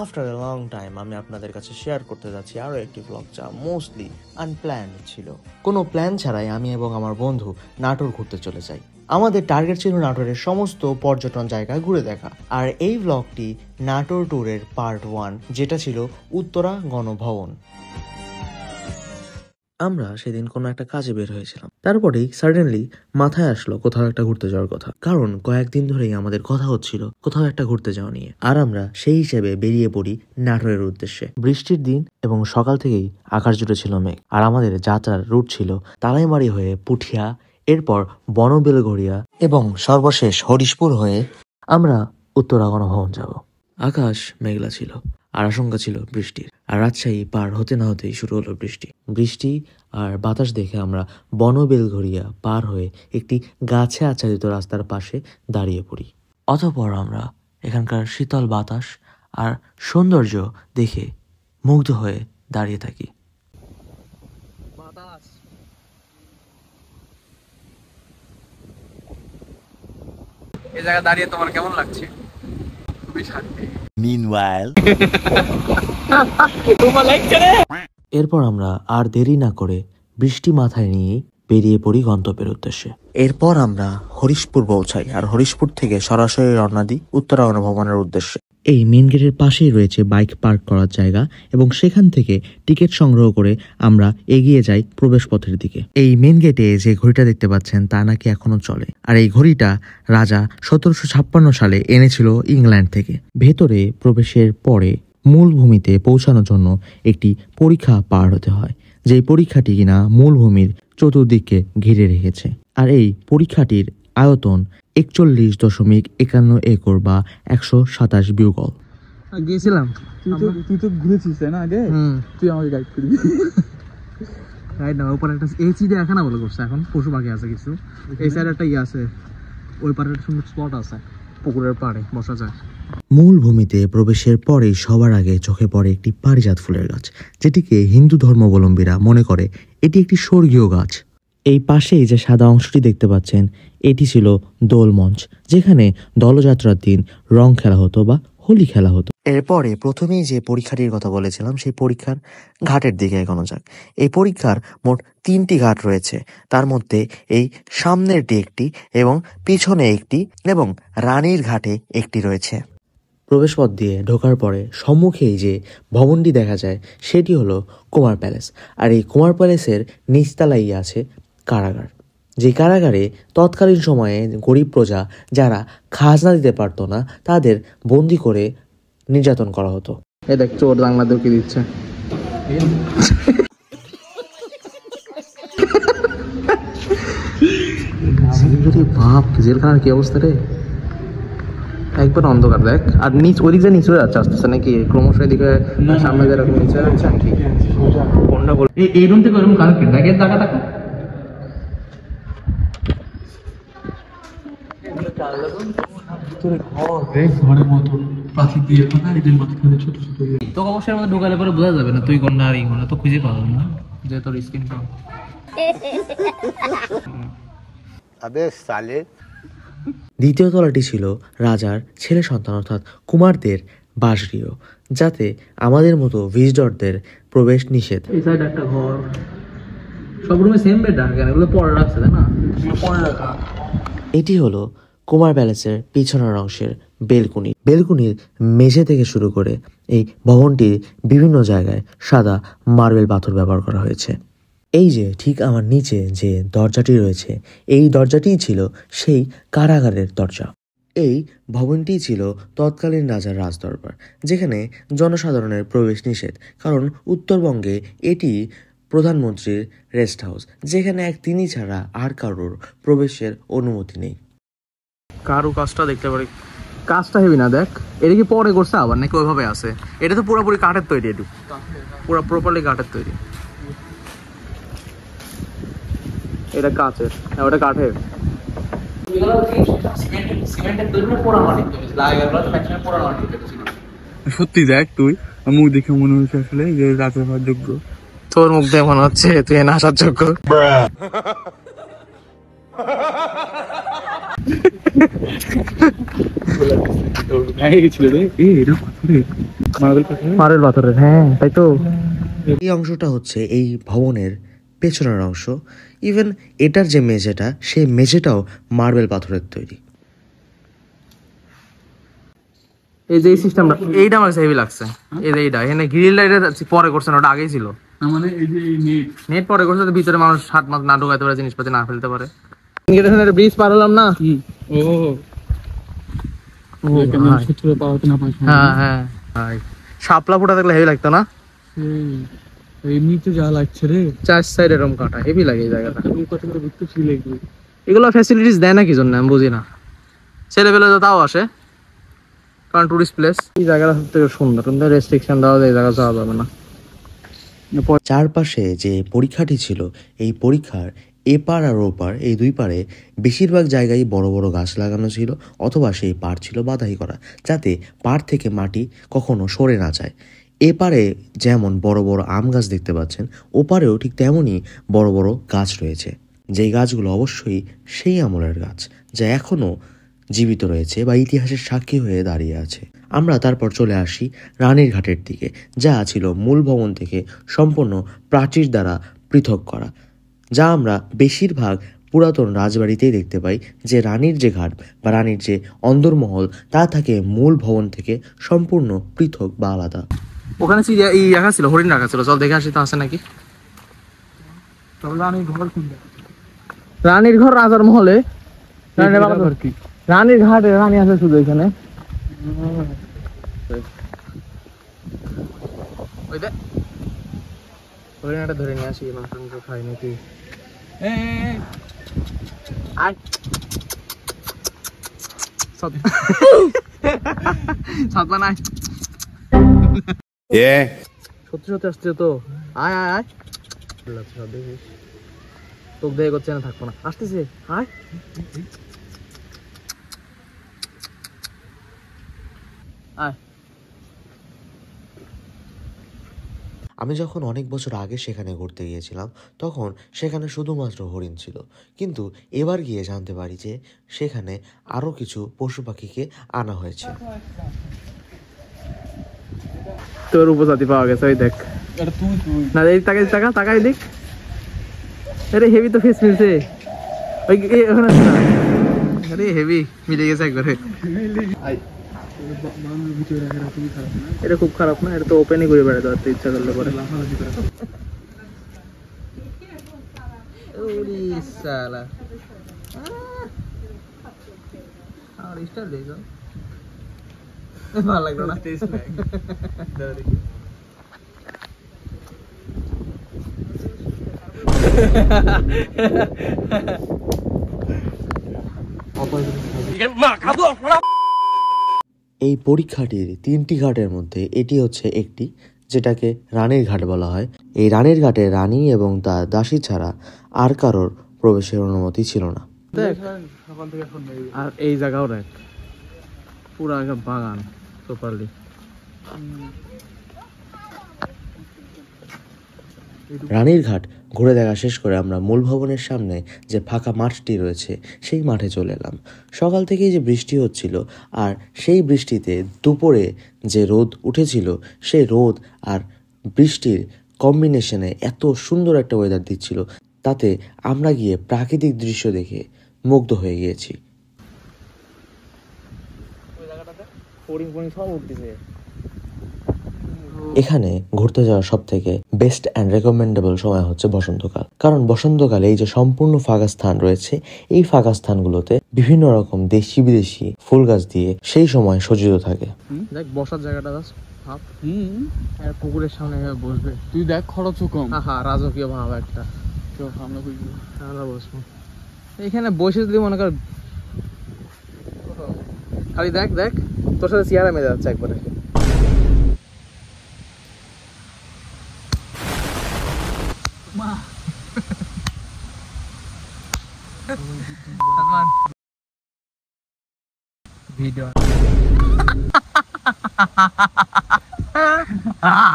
After a long time আমি আপনাদের কাছে শেয়ার করতে যাচ্ছি আরও একটি ব্লগ যা মোস্টলি আনপ্ল্যান্ড ছিল। কোনো প্ল্যান ছাড়াই আমি এবং আমার বন্ধু নাটোর ঘুরতে চলে যাই। আমাদের টার্গেট ছিল নাটোরের সমস্ত পর্যটন জায়গা ঘুরে দেখা। আর এই ব্লগটি নাটোর ট্যুরের পার্ট 1, যেটা ছিল উত্তরা গণভবন। আমরা সেদিন কোনো একটা কাজে বের হয়েছিলাম, তারপরেই সাডেনলি মাথায় আসলো কোথাও একটা ঘুরতে যাওয়ার কথা, কারণ কয়েকদিন ধরেই আমাদের কথা হচ্ছিল কোথাও একটা ঘুরতে যাওয়া নিয়ে। আর আমরা সেই হিসেবে বেরিয়ে পড়ি নাটোরের উদ্দেশ্যে। বৃষ্টির দিন এবং সকাল থেকেই আকাশ জুড়ে ছিল মেঘ। আর আমাদের যাত্রার রুট ছিল তালাইমারি হয়ে পুঠিয়া, এরপর বনবেলঘড়িয়া এবং সর্বশেষ হরিশপুর হয়ে আমরা উত্তরা গণভবন যাব। আকাশ মেঘলা ছিল আর আশঙ্কা ছিল বৃষ্টির। আর রাজশাহী পার হতে না হতেই শুরু হলো বৃষ্টি আর বাতাস দেখে আমরা বনবেলঘড়িয়া পার হয়ে একটি গাছে আচ্ছাদিত রাস্তার পাশে দাঁড়িয়ে পড়ি। অতঃপর আমরা এখানকার শীতল বাতাস আর সৌন্দর্য দেখে মুগ্ধ হয়ে দাঁড়িয়ে থাকি। এই জায়গায় দাঁড়িয়ে তোমার কেমন লাগছে? খুবই শান্তি। Meanwhile, এরপর আমরা আর দেরি না করে বৃষ্টি মাথায় নিয়ে বেরিয়ে পড়ি গন্তব্যের উদ্দেশ্যে। এরপর আমরা হরিশপুর পৌঁছাই আর হরিশপুর থেকে সরাসরি রওনা দিই উত্তরা গণভবনের উদ্দেশ্যে। এই মেন গেটের পাশেই রয়েছে বাইক পার্ক করার জায়গা এবং সেখান থেকে টিকিট সংগ্রহ করে আমরা এগিয়ে যাই প্রবেশ পথের দিকে। এই মেন গেটে যে ঘড়িটা দেখতে পাচ্ছেন তা নাকি এখনো চলে, আর এই ঘড়িটা রাজা 1756 সালে এনেছিল ইংল্যান্ড থেকে। ভেতরে প্রবেশের পরে মূল ভূমিতে পৌঁছানোর জন্য একটি পরীক্ষা পার হতে হয়, যেই পরীক্ষাটি কিনা মূল ভূমির চতুর্দিকে ঘিরে রেখেছে। আর এই পরীক্ষাটির আয়তন 41.51 একর বা 127 বিউগল। গিয়েছিলাম, তুই তো ঘুরেছিস তাই না আগে? তুই আমাকে গাইড করবি। গাইড না, ওপরে একটা এসি দিয়ে এখানে বলে করছে। এখন পশু পাখি আছে কিছু, এই সাইড একটা ইয়ে আছে, ওই পারে একটা সুন্দর স্পট আছে, পুকুরের পাড়ে বসা যায়। মূল ভূমিতে প্রবেশের পরেই সবার আগে চোখে পড়ে একটি পারিজাত ফুলের গাছ, যেটিকে হিন্দু ধর্মাবলম্বীরা মনে করে এটি একটি স্বর্গীয় গাছ। এই পাশেই যে সাদা অংশটি দেখতে পাচ্ছেন, এটি ছিল দোল মঞ্চ, যেখানে দলযাত্রার দিন রং খেলা হতো বা হোলি খেলা হতো। এরপরে প্রথমেই যে পরীক্ষাটির কথা বলেছিলাম, সেই পরীক্ষার ঘাটের দিকে এগোনো যাক। এই পরীক্ষার মোট 3টি ঘাট রয়েছে, তার মধ্যে এই সামনেরটি একটি এবং পিছনে একটি এবং রানীর ঘাটে একটি রয়েছে। প্রবেশপথ দিয়ে ঢোকার পরে সম্মুখেই যে ভবনটি দেখা যায় সেটি হলো কুমার প্যালেস। আর এই কুমার প্যালেসের নিচতলাই আছে কারাগার, যে কারাগারে তৎকালীন সময়ে গরিব প্রজা যারা খাজনা দিতে পারতো না তাদের বন্দি করে নির্যাতন করা হতো। এই দেখ, চোর জানলা ঢুকে দিচ্ছে। বাপ, জেলখানার কি অবস্থা রে! একবার অন্ধকার দেখ, আর নিচ ওই দিকে নিচে যাচ্ছে আসতেছে নাকি ক্রমশ এদিকে সামনে যেরকম নিচে যাচ্ছে নাকি কোনটা বল। এই রুম থেকে ওরকম কানেক্টেড নাকি? টাকা টাকা ঘরের মতো পাখি দিয়ে এদের মাঝখানে ছোট ছোট তো অবশ্যই আমাদের ঢোকালে পরে বোঝা যাবে না তুই কোনটা আর এই কোনটা তো খুঁজে পাবো না, যে তোর স্ক্রিন তো আবে সালে। দ্বিতীয় তলাটি ছিল রাজার ছেলে সন্তান অর্থাৎ কুমারদের বাসগৃহ, যাতে আমাদের মতো ভিজিটরদের প্রবেশ নিষেধ। এই সাইড একটা ঘর, সব রুমে সেম বেড রাখা, এগুলো পরে রাখছে তাই না? পরে রাখা। এটি হলো কুমার প্যালেসের পিছনের অংশের বেলকুনির মেঝে থেকে শুরু করে এই ভবনটির বিভিন্ন জায়গায় সাদা মার্বেল পাথর ব্যবহার করা হয়েছে। এই যে ঠিক আমার নিচে যে দরজাটি রয়েছে, এই দরজাটিই ছিল সেই কারাগারের দরজা। এই ভবনটি ছিল তৎকালীন রাজার রাজদরবার, যেখানে জনসাধারণের প্রবেশ নিষেধ, কারণ উত্তরবঙ্গে এটি প্রধানমন্ত্রীর রেস্ট হাউস, যেখানে তিনি ছাড়া আর কারোর প্রবেশের অনুমতি নেই। কারু কাজটা দেখতে পারি, কাজটা হেবি না? দেখ, এটা কি পরে করছে আবার নাকি ওইভাবে আছে? এটা তো পুরোপুরি কাঠের তৈরি, একটু পুরো প্রপারলি কাঠের তৈরি। এটা কাচের, ওটা কাঠের। সত্যি দেখ, তুই মুখ দেখে মনে হচ্ছে আসলে যে রাতে হওয়ার যোগ্য। তোর মুখ দেখে মনে হচ্ছে তুই না আসার যোগ্য। মার্বেল পাথরের, হ্যাঁ তাই তো। এই অংশটা হচ্ছে এই ভবনের পেছনের অংশ। ইভেন এটার যে মেঝেটা, সেই মেঝেটাও মার্বেল পাথরের তৈরি। এই যে এই সিস্টেমটা, এইটা আমার হেভি লাগছে। এই যে এইটা এখানে গ্রিলটা, এটা পরে করছেন, ওটা আগেই ছিল। মানে এই যে নেট পরে করছে, ভিতরে মানুষ হাত মাত না ঢোকাতে পারে, জিনিসপাতি না ফেলতে পারে। ব্রিজ পার হলাম না। হ্যাঁ, শাপলা ফুটা থাকলে হেভি লাগতো না? এমনিতে যা লাগছে রে, চার সাইড এরকম কাটা, হেভি লাগে এই জায়গাটা। এগুলো ফ্যাসিলিটিস দেয় না কি জন্য আমি বুঝি না। ছেলেবেলে তো তাও আসে, কারণ টুরিস্ট প্লেস। এই জায়গাটা সব থেকে সুন্দর, কিন্তু রেস্ট্রিকশন দেওয়া যায়, এই জায়গা যাওয়া যাবে না। চারপাশে যে পরীক্ষাটি ছিল, এই পরীক্ষার এপার আর ওপার, এই দুই পারে বেশিরভাগ জায়গায় বড় বড় গাছ লাগানো ছিল, অথবা সেই পাড় ছিল বাধাই করা, যাতে পাড় থেকে মাটি কখনো সরে না যায়। এপারে যেমন বড় বড় আম গাছ দেখতে পাচ্ছেন, ওপারেও ঠিক তেমনই বড় বড় গাছ রয়েছে, যেই গাছগুলো অবশ্যই সেই আমলের গাছ, যা এখনও জীবিত রয়েছে বা ইতিহাসের সাক্ষী হয়ে দাঁড়িয়ে আছে। আমরা তারপর চলে আসি রানীর ঘাটের দিকে, যা ছিল মূল ভবন থেকে সম্পূর্ণ প্রাচীর দ্বারা পৃথক করা, যা আমরা বেশিরভাগ পুরাতন রাজবাড়িতেই দেখতে পাই, যে রানীর যে ঘাট বা রানীর যে অন্দরমহল, তা থাকে মূল ভবন থেকে সম্পূর্ণ পৃথক বা আলাদা। ওখানে এই রাখা ছিল, হরিণ রাখা ছিল, চল দেখে আসি তো আছে নাকি। রানীর ঘর রাজার মহলে, রানীর ঘাটে রানী আছে শুধু এখানে। হরিণাটা ধরে নিয়ে আসি, মাংস খাই নাকি। সত্যি সত্যি আসছে তো, আয় আয় আয়, দেখিস তোকে দেখে করছে না, থাকবো না, আসতেছে, আয়। আমি যখন অনেক বছর আগে সেখানে ঘুরতে গিয়েছিলাম, তখন সেখানে শুধুমাত্র হরিণ ছিল, কিন্তু এবার গিয়ে জানতে পারি যে সেখানে আরও কিছু পশু পাখিকে আনা হয়েছে। তোর উপজাতি পাওয়া গেছে, ওই দেখ না, এই তাকাই টাকা তাকাই দেখ, আরে হেভি তো ফেস মিলছে, ওই ওখানে আছে না, আরে হেভি মিলে গেছে একবারে। এটা খুব খারাপ না, এটা তো ওপেনই করে বেড়াতে পারতে ইচ্ছা করলে পরে। ভালো লাগলো না। এই পরীক্ষাটির 3টি ঘাটের মধ্যে এটি হচ্ছে একটি, যেটাকে রানীর ঘাট বলা হয়। এই রানীর ঘাটে রানী এবং তার দাসী ছাড়া আর কারোর প্রবেশের অনুমতি ছিল না। আর এই জায়গাও দেখ, পুরো একটা বাগান প্রপারলি। রানীর ঘাট ঘুরে দেখা শেষ করে আমরা মূল ভবনের সামনে যে ফাঁকা মাঠটি রয়েছে, সেই মাঠে চলে এলাম। সকাল থেকেই যে বৃষ্টি হচ্ছিল, আর সেই বৃষ্টিতে দুপুরে যে রোদ উঠেছিল, সেই রোদ আর বৃষ্টির কম্বিনেশনে এত সুন্দর একটা ওয়েদার দিচ্ছিল, তাতে আমরা গিয়ে প্রাকৃতিক দৃশ্য দেখে মুগ্ধ হয়ে গিয়েছি। এখানে ঘুরতে যাওয়ার সব থেকে বেস্ট অ্যান্ড রেকমেন্ডেবল সময় হচ্ছে বসন্তকাল, কারণ বসন্তকালে এই যে সম্পূর্ণ ফাঁকা স্থান রয়েছে, এই ফাঁকা স্থানগুলোতে বিভিন্ন রকম দেশি বিদেশি ফুল গাছ দিয়ে সেই সময় সজ্জিত থাকে। দেখ বসার জায়গাটা ভাব, পুকুরের সামনে বসবে, তুই দেখ খরচও কম, হ্যাঁ রাজকীয় ভাব একটা। আমরা বসবো এখানে, বসে যদি মনে কর খালি দেখ দেখ, তোর সাথে চেয়ারে মেরে যাচ্ছে একবারে। ভিডিও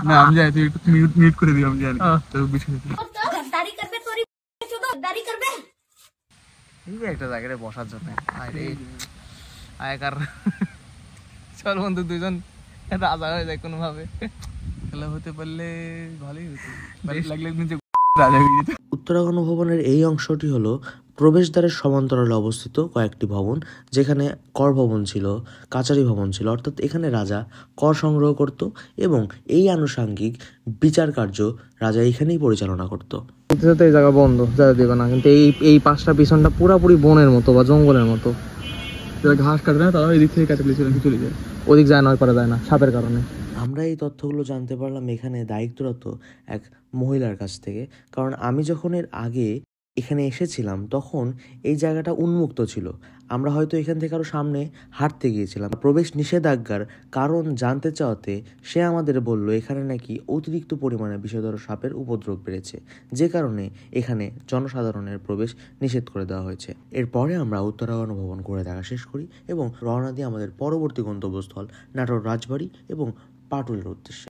না আমি জানি, তুই একটু মিউট করে দিবি, আমি জানি তোর বিষয় গদ্দারি করবে, তোরি গদ্দারি করবে। এই একটা জায়গায় বসার জন্য আয়কার চল বন্ধু দুজন রাজা হয়ে যায় কোনোভাবে। খেলা হতে পারলে ভালোই হতো, লাগলে নিজে রাজা হয়ে যেত। উত্তরাগণ ভবনের এই অংশটি হলো প্রবেশদ্বারের সমান্তরালে অবস্থিত কয়েকটি ভবন, যেখানে কর ভবন ছিল, কাচারি ভবন ছিল, অর্থাৎ এখানে রাজা কর সংগ্রহ করত এবং এই আনুষাঙ্গিক বিচার কার্য রাজা এখানেই পরিচালনা করত। এই জায়গা বন্ধ, যারা দেবে না, কিন্তু এই পাশটা পিছনটা পুরাপুরি বনের মতো বা জঙ্গলের মতো। ঘাস কাটবে না, তারা এদিক থেকে কাটে চলে যায়, ওদিক যায় না, ওই পারে যায় না সাপের কারণে। আমরা এই তথ্যগুলো জানতে পারলাম এখানে দায়িত্বরত এক মহিলার কাছ থেকে, কারণ আমি যখন এর আগে এখানে এসেছিলাম তখন এই জায়গাটা উন্মুক্ত ছিল। আমরা হয়তো এখান থেকে আরও সামনে হাঁটতে গিয়েছিলাম। প্রবেশ নিষেধাজ্ঞার কারণ জানতে চাওয়াতে সে আমাদের বলল এখানে নাকি অতিরিক্ত পরিমাণে বিষধর সাপের উপদ্রব বেড়েছে, যে কারণে এখানে জনসাধারণের প্রবেশ নিষেধ করে দেওয়া হয়েছে। এরপরে আমরা উত্তরাগণ ভবন ঘুরে দেখা শেষ করি এবং রওনা দিয়ে আমাদের পরবর্তী গন্তব্যস্থল নাটোর রাজবাড়ি এবং পাটুলের উদ্দেশ্যে।